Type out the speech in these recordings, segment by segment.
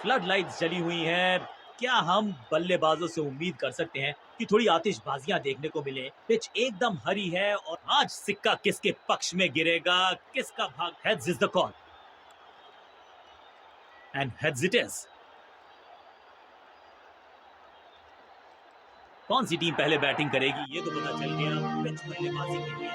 Flood lights जली हुई हैं। क्या हम बल्लेबाजों से उम्मीद कर सकते हैं कि थोड़ी आतिशबाजियां देखने को मिले? पिच एकदम हरी है और आज सिक्का किसके पक्ष में गिरेगा, किसका भाग? Heads is the call and heads it is. कौन सी टीम पहले बैटिंग करेगी ये तो पता चल गया। पिच बल्लेबाजी के लिए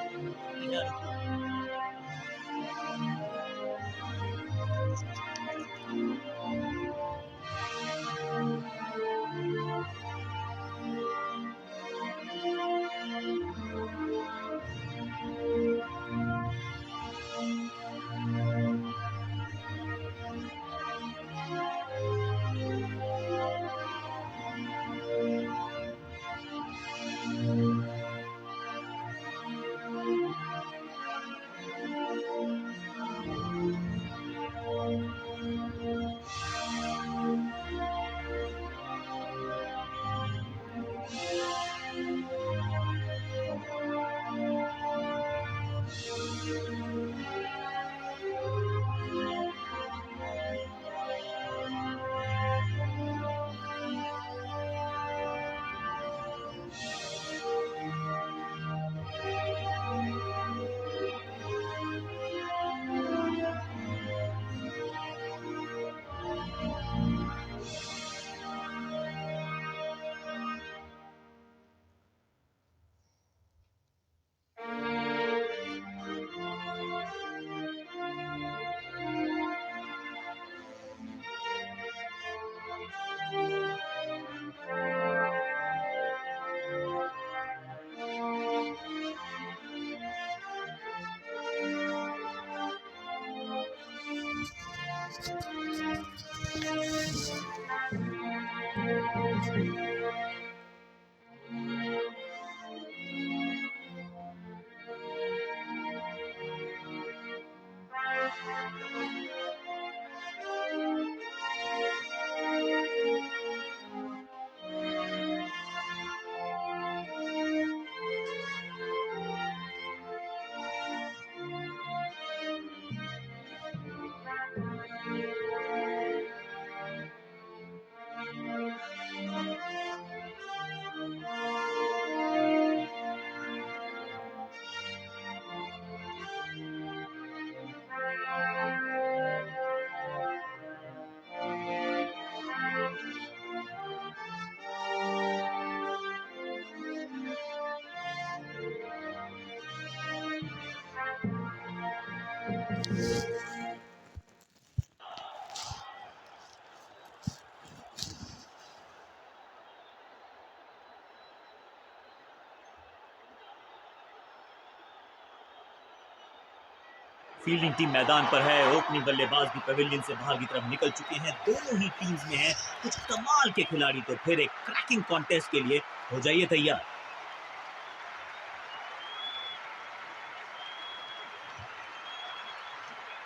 फील्डिंग टीम मैदान पर है। ओपनिंग बल्लेबाज भी पवेलियन से बाहर की तरफ निकल चुके हैं। दोनों ही टीम्स में हैं कुछ कमाल के खिलाड़ी। तो फिर एक क्रैकिंग कॉन्टेस्ट के लिए हो जाइए तैयार।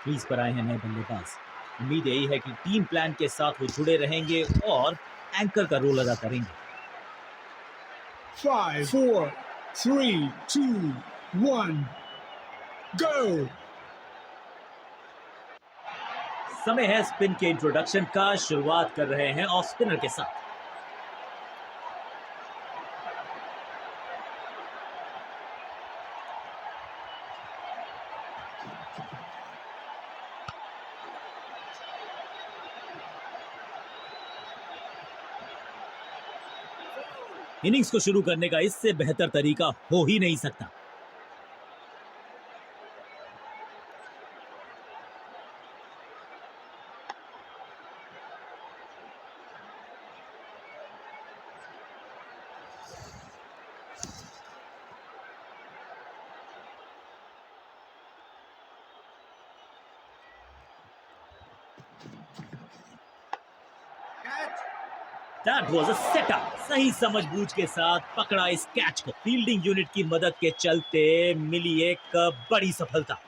क्रीज पर आए हैं नए बल्लेबाज। उम्मीद यही है कि टीम प्लान के साथ वो जुड़े रहेंगे और एंकर का रोल अदा करेंगे। 5 4 3 2 1 go। समय है स्पिन के इंट्रोडक्शन का। शुरुआत कर रहे हैं ऑफ स्पिनर के साथ। इनिंग्स को शुरू करने का इससे बेहतर तरीका हो ही नहीं सकता। That was a setup. सही समझबूझ के साथ पकड़ा इस कैच को। फील्डिंग यूनिट की मदद के चलते मिली एक बड़ी सफलता।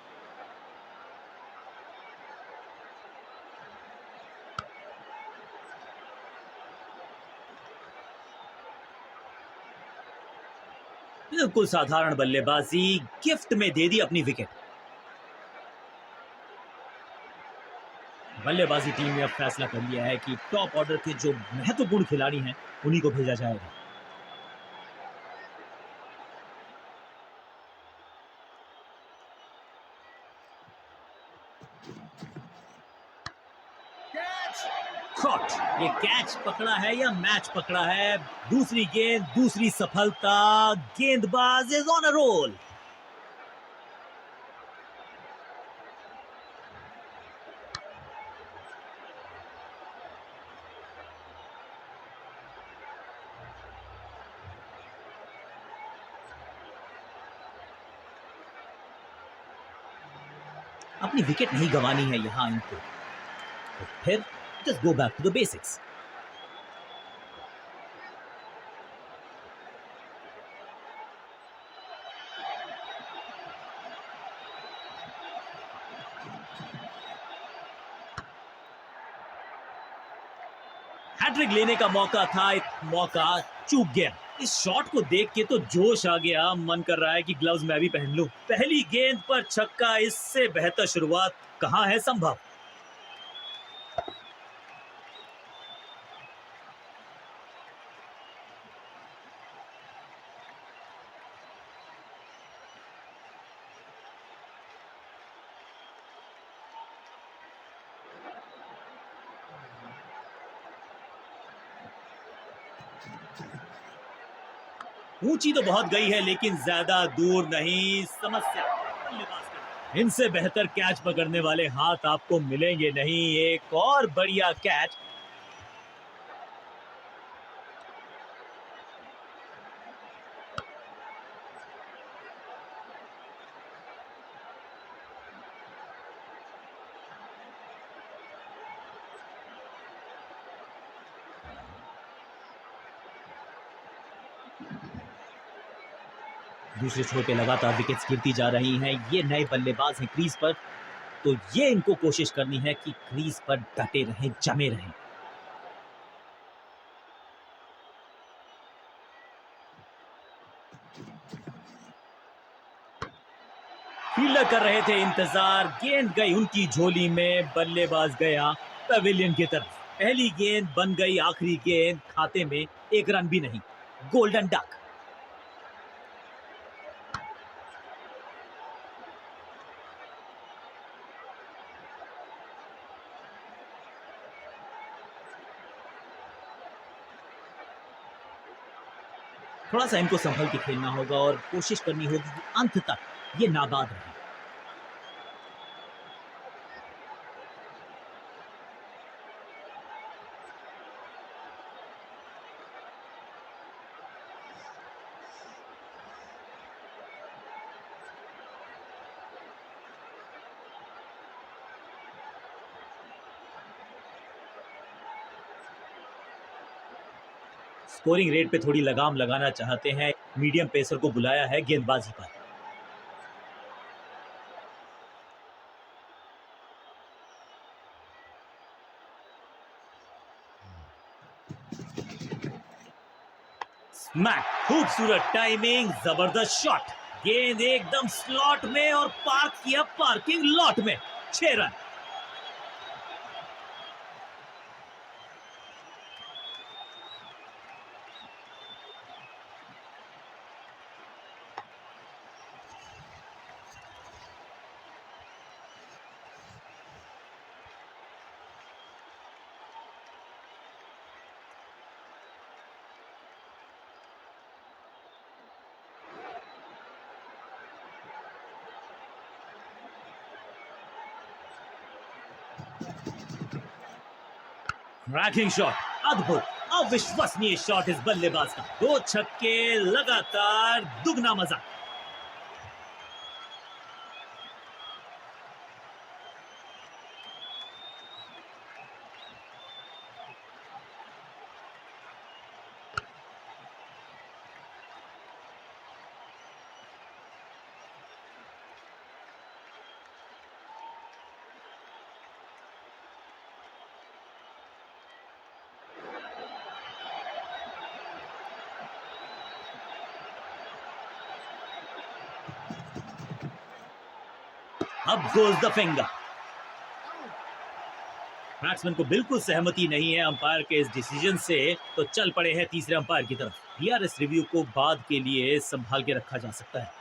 बिल्कुल साधारण बल्लेबाजी, गिफ्ट में दे दी अपनी विकेट। बल्लेबाजी टीम ने अब फैसला कर लिया है कि टॉप ऑर्डर के जो महत्वपूर्ण खिलाड़ी हैं उन्हीं को भेजा जाएगा। शॉट, ये कैच पकड़ा है या मैच पकड़ा है। दूसरी गेंद, दूसरी सफलता। गेंदबाज इज ऑन अ रोल। अपनी विकेट नहीं गंवानी है यहां इनको, तो फिर just go back to the basics. Hat trick लेने का मौका था, एक मौका चूक गया। इस शॉट को देख के तो जोश आ गया, मन कर रहा है कि ग्लव्स मैं भी पहन लूं। पहली गेंद पर छक्का, इससे बेहतर शुरुआत कहां है संभव। ऊंची तो बहुत गई है लेकिन ज्यादा दूर नहीं। समस्या बल्लेबाज का। इनसे बेहतर कैच पकड़ने वाले हाथ आपको मिलेंगे नहीं। एक और बढ़िया कैच। दूसरे छोर पे लगातार विकेट्स गिरती जा रही हैं। ये नए बल्लेबाज हैं क्रीज पर, तो ये इनको कोशिश करनी है कि क्रीज पर डटे रहें, जमे रहें। फील्डर कर रहे थे इंतजार। गेंद गई उनकी झोली में, बल्लेबाज गया पवेलियन की तरफ। पहली गेंद बन गई आखिरी गेंद, खाते में एक रन भी नहीं। Golden duck. थोड़ा सा इनको संभल के खेलना होगा और कोशिश करनी होगी कि अंत तक ये नाबाद रहे। स्कोरिंग रेट पे थोड़ी लगाम लगाना चाहते हैं। मीडियम पेसर को बुलाया है गेंदबाजी पर। स्मैक, खूबसूरत टाइमिंग, जबरदस्त शॉट। गेंद एकदम स्लॉट में और पार्क किया पार्किंग लॉट में। 6 रन। क्रैकिंग शॉट, अद्भुत, अविश्वसनीय शॉट इस बल्लेबाज का। 2 छक्के लगातार, दुगना मजा। अब गोज द फिंगर। बैट्समैन को बिल्कुल सहमति नहीं है अंपायर के इस डिसीजन से, तो चल पड़े हैं तीसरे अंपायर की तरफ। डीआरएस रिव्यू को बाद के लिए संभाल के रखा जा सकता है।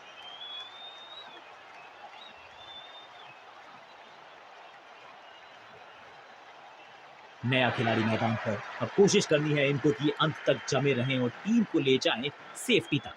नया खिलाड़ी मैदान पर, अब कोशिश करनी है इनको कि अंत तक जमे रहें और टीम को ले जाएं सेफ्टी तक।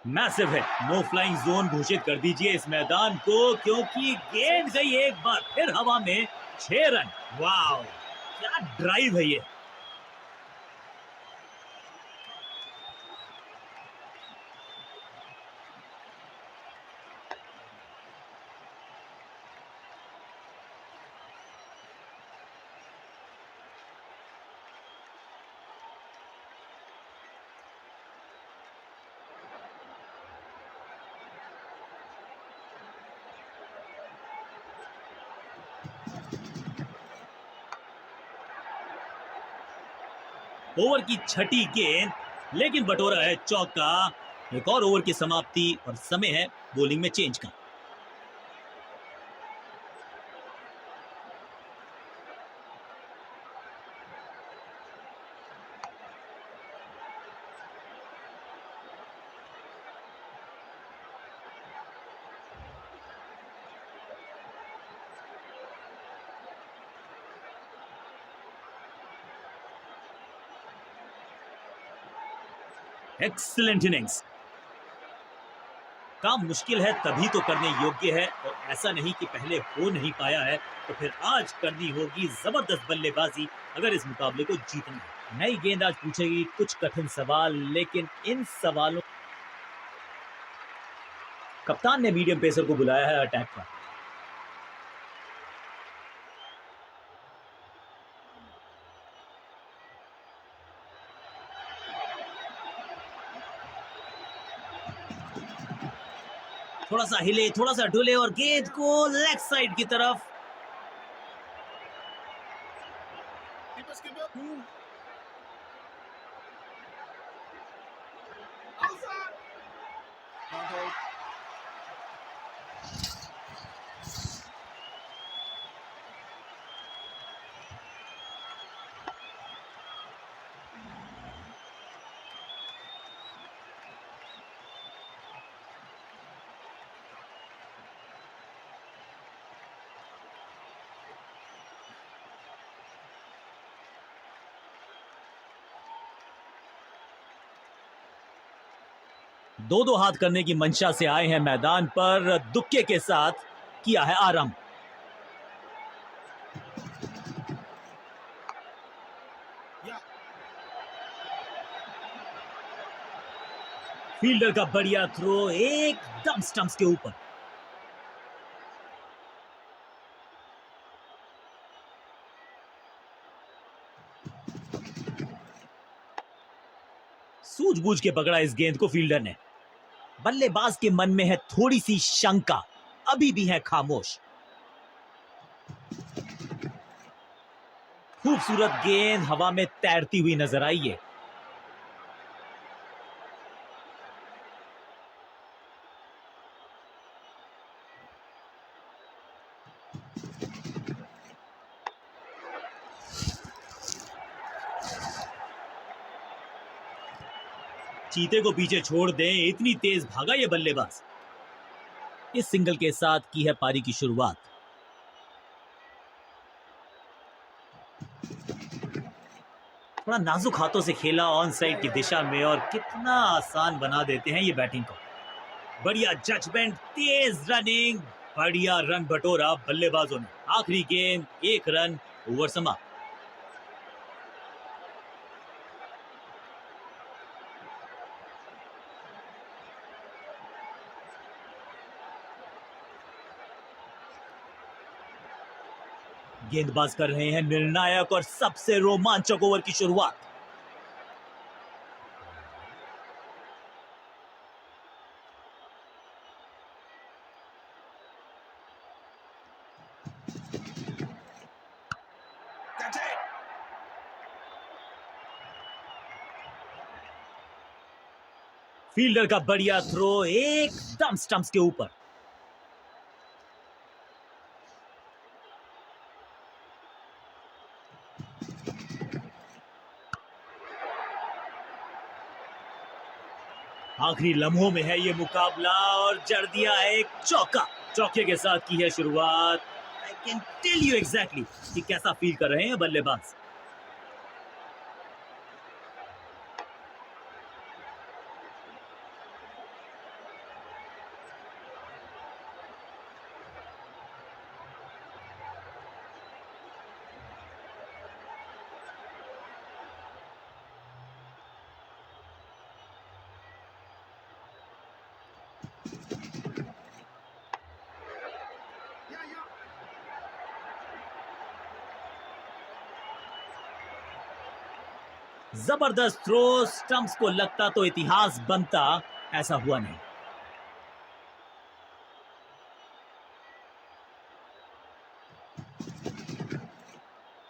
मैसिव है, नो फ्लाइंग जोन घोषित कर दीजिए इस मैदान को, क्योंकि गेंद गई एक बार फिर हवा में। 6 रन। वाह, क्या ड्राइव है ये। ओवर की छठी गेंद, लेकिन बटोरा है चौका। एक और ओवर की समाप्ति और समय है बॉलिंग में चेंज का। Excellent innings. काम मुश्किल है तभी तो करने योग्य है, और ऐसा नहीं कि पहले हो नहीं पाया है तो फिर आज करनी होगी जबरदस्त बल्लेबाजी अगर इस मुकाबले को जीतना है। नई गेंद आज पूछेगी कुछ कठिन सवाल, लेकिन इन सवालों कप्तान ने मीडियम पेसर को बुलाया है अटैक पर। थोड़ा सा हिले, थोड़ा सा डुले और गेंद को लेग साइड की तरफ। दो दो हाथ करने की मंशा से आए हैं मैदान पर, दुक्के के साथ किया है आरंभ। फील्डर का बढ़िया थ्रो एकदम स्टंप्स के ऊपर। सूझबूझ के पकड़ा इस गेंद को फील्डर ने। बल्लेबाज के मन में है थोड़ी सी शंका, अभी भी है खामोश। खूबसूरत गेंद हवा में तैरती हुई नजर आई है। चीते को पीछे छोड़ दें, इतनी तेज भागा ये बल्लेबाज। इस सिंगल के साथ की है पारी की शुरुआत। थोड़ा नाजुक हाथों से खेला ऑन साइड की दिशा में, और कितना आसान बना देते हैं ये बैटिंग को। बढ़िया जजमेंट, तेज रनिंग, बढ़िया रन बटोरा बल्लेबाजों ने। आखिरी गेंद, 1 रन, ओवर समाप्त। गेंदबाज कर रहे हैं निर्णायक और सबसे रोमांचक ओवर की शुरुआत। That's it. फील्डर का बढ़िया थ्रो एकदम स्टंप्स के ऊपर। आखिरी लम्हों में है ये मुकाबला और जड़ दिया है एक चौका। चौके के साथ की है शुरुआत। I can tell you exactly कि कैसा फील कर रहे हैं बल्लेबाज। Yeah, yeah. जबरदस्त थ्रो, स्टंप्स को लगता तो इतिहास बनता, ऐसा हुआ नहीं।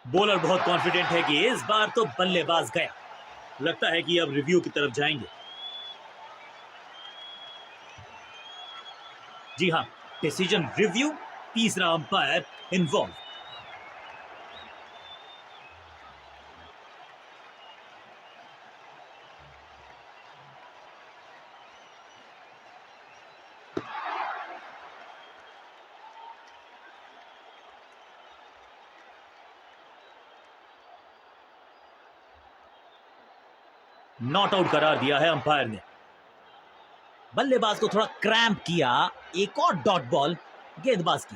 बॉलर बहुत कॉन्फिडेंट है कि इस बार तो बल्लेबाज गया। लगता है कि अब रिव्यू की तरफ जाएंगे। जी हां, डिसीजन रिव्यू, तीसरा अंपायर इन्वॉल्व। नॉट आउट करार दिया है अंपायर ने। बल्लेबाज को थोड़ा क्रैम्प किया। एक और डॉट बॉल गेंदबाज की।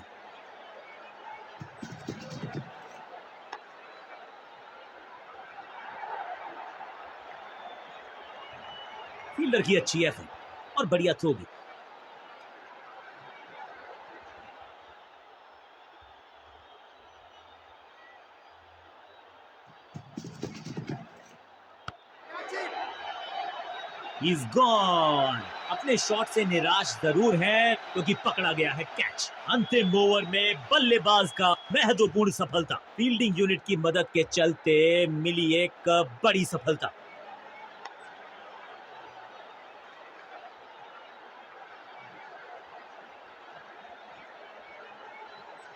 फील्डर की अच्छी एफर्ट और बढ़िया थ्रो भी। He's gone. अपने शॉट से निराश जरूर है क्योंकि पकड़ा गया है कैच। अंतिम ओवर में बल्लेबाज का महत्वपूर्ण सफलता। फील्डिंग यूनिट की मदद के चलते मिली एक बड़ी सफलता।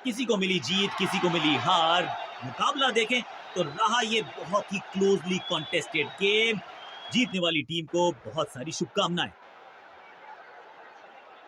किसी को मिली जीत, किसी को मिली हार। मुकाबला देखें तो रहा ये बहुत ही क्लोजली कॉन्टेस्टेड गेम। जीतने वाली टीम को बहुत सारी शुभकामनाएं।